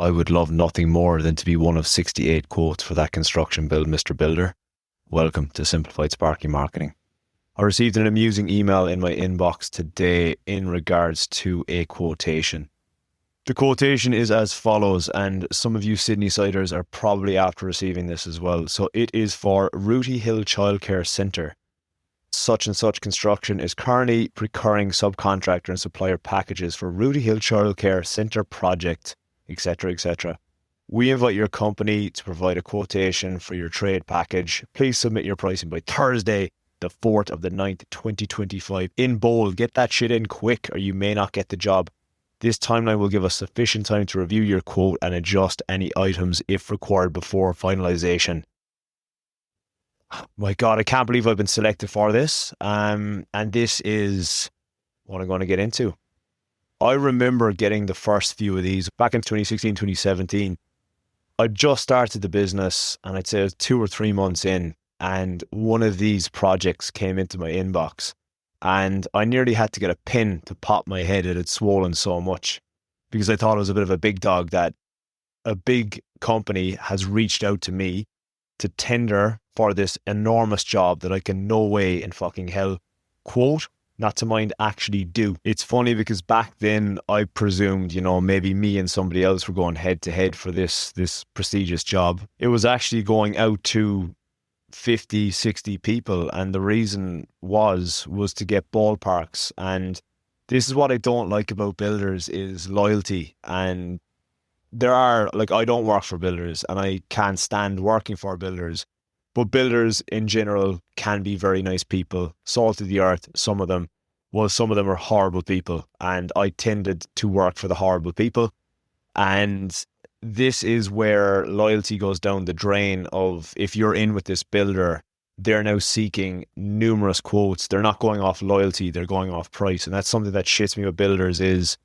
I would love nothing more than to be one of 68 quotes for that construction build, Mr. Builder. Welcome to Simplified Sparky Marketing. I received an amusing email in my inbox today in regards to a quotation. The quotation is as follows, and some of you Sydney-siders are probably after receiving this as well. So it is for Rooty Hill Childcare Centre. Such and such construction is currently procuring subcontractor and supplier packages for Rooty Hill Childcare Centre project, etc., etc. We invite your company to provide a quotation for your trade package. Please submit your pricing by Thursday, the 4th of the 9th, 2025. In bold, get that shit in quick or you may not get the job. This timeline will give us sufficient time to review your quote and adjust any items if required before finalisation. My God, I can't believe I've been selected for this. And this is what I'm going to get into. I remember getting the first few of these back in 2016, 2017. I just started the business and I'd say I was 2 or 3 months in, and one of these projects came into my inbox and I nearly had to get a pin to pop my head. It had swollen so much because I thought it was a bit of a big dog that a big company has reached out to me to tender for this enormous job that I can no way in fucking hell quote, not to mind actually do. It's funny because back then I presumed, maybe me and somebody else were going head to head for this prestigious job. It was actually going out to 50, 60 people, and the reason was to get ballparks. And this is what I don't like about builders is loyalty. And there are, I don't work for builders and I can't stand working for builders. But builders in general can be very nice people, salt of the earth, some of them. Well, some of them are horrible people, and I tended to work for the horrible people. And this is where loyalty goes down the drain of, if you're in with this builder, they're now seeking numerous quotes. They're not going off loyalty, they're going off price. And that's something that shits me with builders is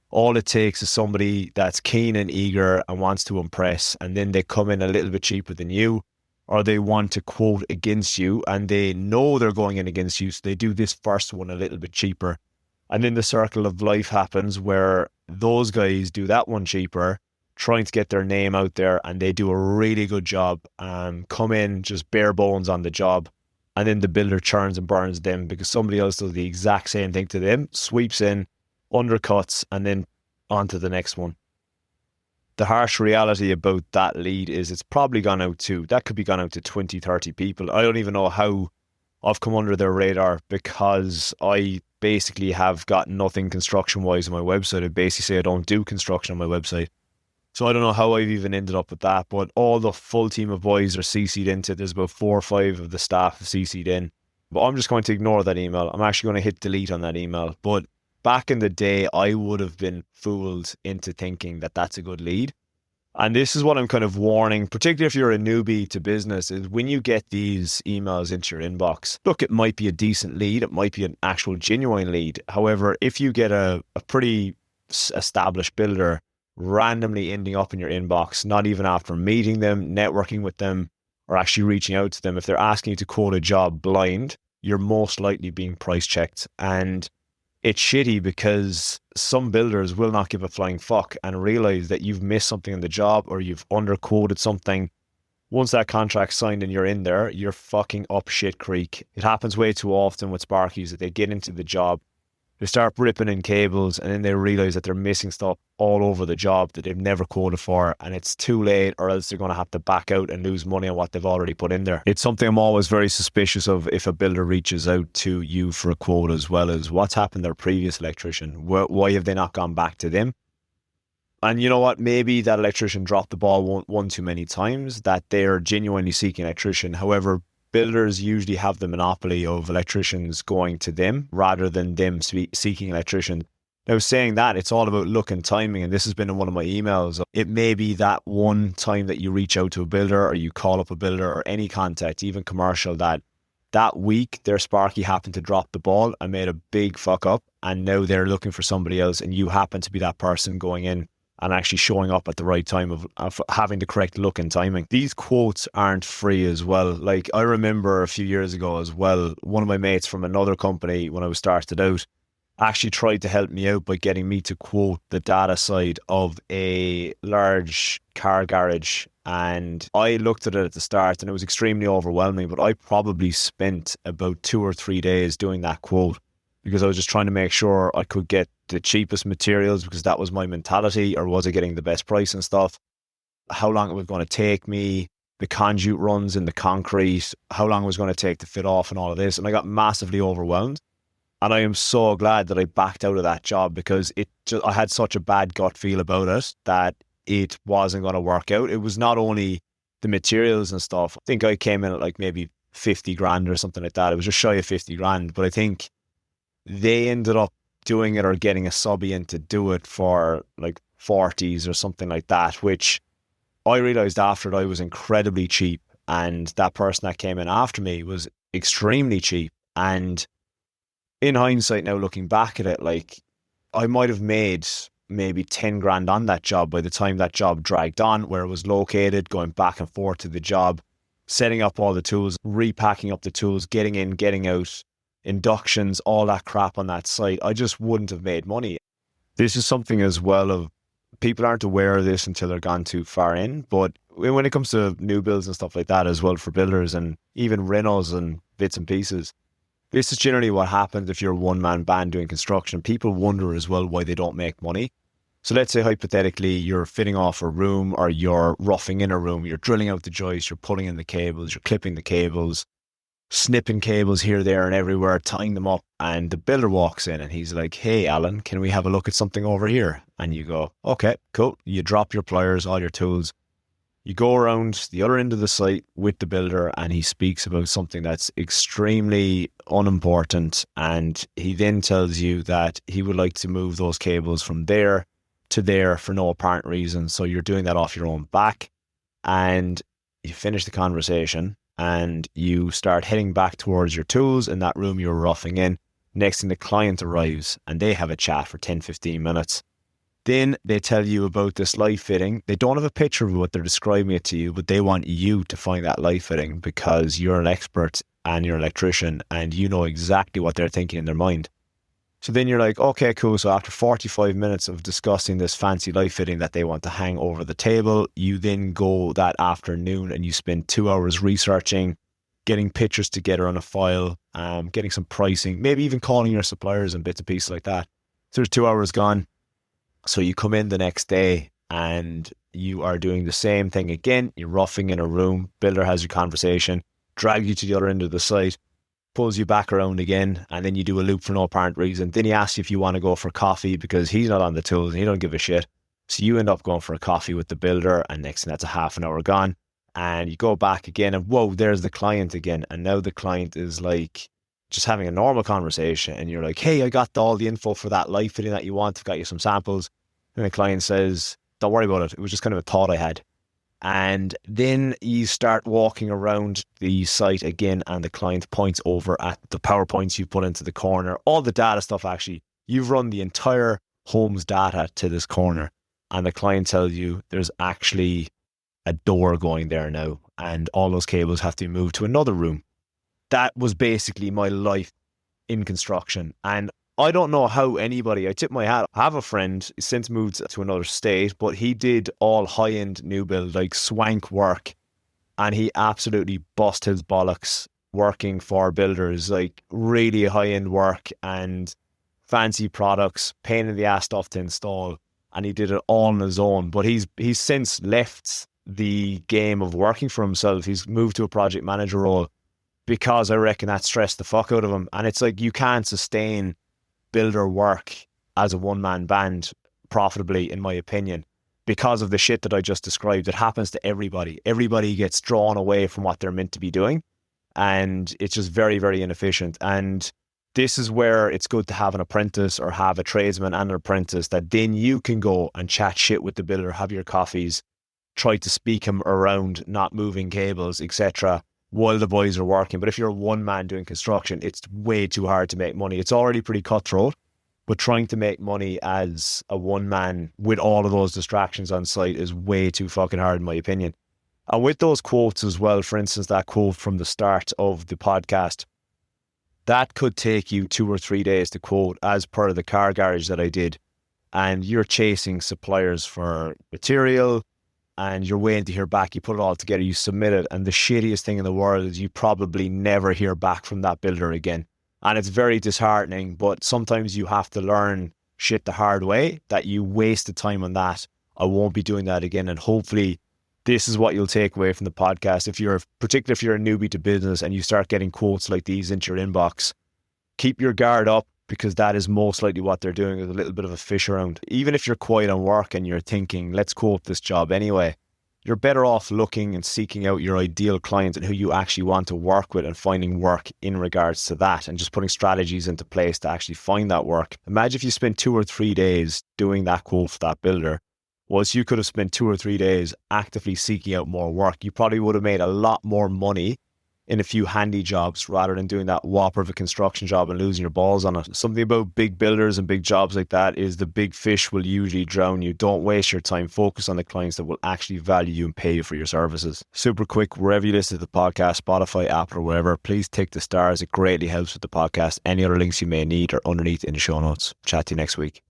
all it takes is somebody that's keen and eager and wants to impress, and then they come in a little bit cheaper than you, or they want to quote against you and they know they're going in against you, so they do this first one a little bit cheaper. And then the circle of life happens where those guys do that one cheaper, trying to get their name out there, and they do a really good job, come in just bare bones on the job, and then the builder churns and burns them because somebody else does the exact same thing to them, sweeps in, undercuts, and then on to the next one. The harsh reality about that lead is it's probably gone out to 20, 30 people. I don't even know how I've come under their radar because I basically have got nothing construction-wise on my website. I basically say I don't do construction on my website. So I don't know how I've even ended up with that, but all the full team of boys are CC'd into it. There's about 4 or 5 of the staff CC'd in. But I'm just going to ignore that email. I'm actually going to hit delete on that email. But back in the day, I would have been fooled into thinking that that's a good lead. And this is what I'm kind of warning, particularly if you're a newbie to business, is when you get these emails into your inbox, look, it might be a decent lead. It might be an actual genuine lead. However, if you get a pretty established builder randomly ending up in your inbox, not even after meeting them, networking with them, or actually reaching out to them, if they're asking you to quote a job blind, you're most likely being price checked. And it's shitty because some builders will not give a flying fuck and realize that you've missed something in the job or you've underquoted something. Once that contract's signed and you're in there, you're fucking up shit creek. It happens way too often with Sparkies that they get into the job, they start ripping in cables, and then they realize that they're missing stuff all over the job that they've never quoted for, and it's too late, or else they're going to have to back out and lose money on what they've already put in there. It's something I'm always very suspicious of if a builder reaches out to you for a quote, as well as what's happened to their previous electrician. Why have they not gone back to them? And you know what? Maybe that electrician dropped the ball one too many times, that they're genuinely seeking an electrician. However, builders usually have the monopoly of electricians going to them rather than them seeking electricians. Now, saying that, it's all about luck and timing, and this has been in one of my emails. It may be that one time that you reach out to a builder or you call up a builder or any contact, even commercial, that week their Sparky happened to drop the ball and made a big fuck up, and now they're looking for somebody else, and you happen to be that person going in and actually showing up at the right time of having the correct look and timing. These quotes aren't free as well. Like, I remember a few years ago as well, one of my mates from another company when I was started out, actually tried to help me out by getting me to quote the data side of a large car garage. And I looked at it at the start and it was extremely overwhelming, but I probably spent about 2 or 3 days doing that quote because I was just trying to make sure I could get the cheapest materials because that was my mentality, or was I getting the best price and stuff? How long it was going to take me, the conduit runs in the concrete, how long it was going to take to fit off and all of this. And I got massively overwhelmed. And I am so glad that I backed out of that job because I had such a bad gut feel about it that it wasn't going to work out. It was not only the materials and stuff. I think I came in at like maybe 50 grand or something like that. It was just shy of 50 grand. But I think they ended up doing it or getting a subby in to do it for like 40s or something like that, which I realized after it I was incredibly cheap. And that person that came in after me was extremely cheap. And in hindsight now, looking back at it, like I might have made maybe 10 grand on that job by the time that job dragged on, where it was located, going back and forth to the job, setting up all the tools, repacking up the tools, getting in, getting out, inductions, all that crap on that site. I just wouldn't have made money. This is something as well of people aren't aware of this until they're gone too far in. But when it comes to new builds and stuff like that as well for builders and even renos and bits and pieces, this is generally what happens if you're a one-man band doing construction. People wonder as well why they don't make money. So let's say hypothetically you're fitting off a room or you're roughing in a room, you're drilling out the joists, you're pulling in the cables, you're clipping the cables, snipping cables here, there and everywhere, tying them up, and the builder walks in and he's like, "Hey Alan, can we have a look at something over here?" And you go, "Okay, cool." You drop your pliers, all your tools. You go around the other end of the site with the builder and he speaks about something that's extremely unimportant, and he then tells you that he would like to move those cables from there to there for no apparent reason. So you're doing that off your own back, and you finish the conversation and you start heading back towards your tools in that room you're roughing in. Next thing, the client arrives and they have a chat for 10-15 minutes. Then they tell you about this light fitting. They don't have a picture of what they're describing it to you, but they want you to find that light fitting because you're an expert and you're an electrician and you know exactly what they're thinking in their mind. So then you're like, okay, cool. So after 45 minutes of discussing this fancy light fitting that they want to hang over the table, you then go that afternoon and you spend 2 hours researching, getting pictures together on a file, getting some pricing, maybe even calling your suppliers and bits and pieces like that. So there's 2 hours gone. So you come in the next day and you are doing the same thing again. You're roughing in a room. Builder has your conversation, drags you to the other end of the site, pulls you back around again, and then you do a loop for no apparent reason. Then he asks you if you want to go for coffee because he's not on the tools and he don't give a shit. So you end up going for a coffee with the builder, and next thing that's a half an hour gone. And you go back again and whoa, there's the client again. And now the client is like just having a normal conversation and you're like, "Hey, I got all the info for that light fitting that you want. I've got you some samples." And the client says, "Don't worry about it. It was just kind of a thought I had." And then you start walking around the site again and the client points over at the PowerPoints you put into the corner, all the data stuff actually. You've run the entire home's data to this corner and the client tells you there's actually a door going there now and all those cables have to be moved to another room. That was basically my life in construction. And I don't know how anybody, I tip my hat. I have a friend since moved to another state, but he did all high-end new build, like swank work. And he absolutely bust his bollocks working for builders, like really high-end work and fancy products, pain in the ass stuff to install. And he did it all on his own. But he's since left the game of working for himself. He's moved to a project manager role because I reckon that stressed the fuck out of him. And it's like you can't sustain builder work as a one-man band profitably, in my opinion, because of the shit that I just described. It happens to everybody. Everybody gets drawn away from what they're meant to be doing, and it's just very, very inefficient. And this is where it's good to have an apprentice or have a tradesman and an apprentice that then you can go and chat shit with the builder, have your coffees, try to speak him around not moving cables, etc., while the boys are working. But if you're one man doing construction, it's way too hard to make money. It's already pretty cutthroat, but trying to make money as a one man with all of those distractions on site is way too fucking hard, in my opinion. And with those quotes as well, for instance, that quote from the start of the podcast, That could take you 2 or 3 days to quote as per the car garage that I did. And you're chasing suppliers for material and you're waiting to hear back. You put it all together, you submit it. And the shittiest thing in the world is you probably never hear back from that builder again. And it's very disheartening, but sometimes you have to learn shit the hard way, that you wasted time on that. I won't be doing that again. And hopefully this is what you'll take away from the podcast. Particularly if you're a newbie to business and you start getting quotes like these into your inbox, keep your guard up, because that is most likely what they're doing, is a little bit of a fish around. Even if you're quiet on work and you're thinking, let's quote this job anyway, you're better off looking and seeking out your ideal client and who you actually want to work with and finding work in regards to that and just putting strategies into place to actually find that work. Imagine if you spent 2 or 3 days doing that quote for that builder. Once you could have spent 2 or 3 days actively seeking out more work, you probably would have made a lot more money in a few handy jobs rather than doing that whopper of a construction job and losing your balls on it. Something about big builders and big jobs like that is the big fish will usually drown you. Don't waste your time. Focus on the clients that will actually value you and pay you for your services. Super quick, wherever you listen to the podcast, Spotify, Apple or wherever, please tick the stars. It greatly helps with the podcast. Any other links you may need are underneath in the show notes. Chat to you next week.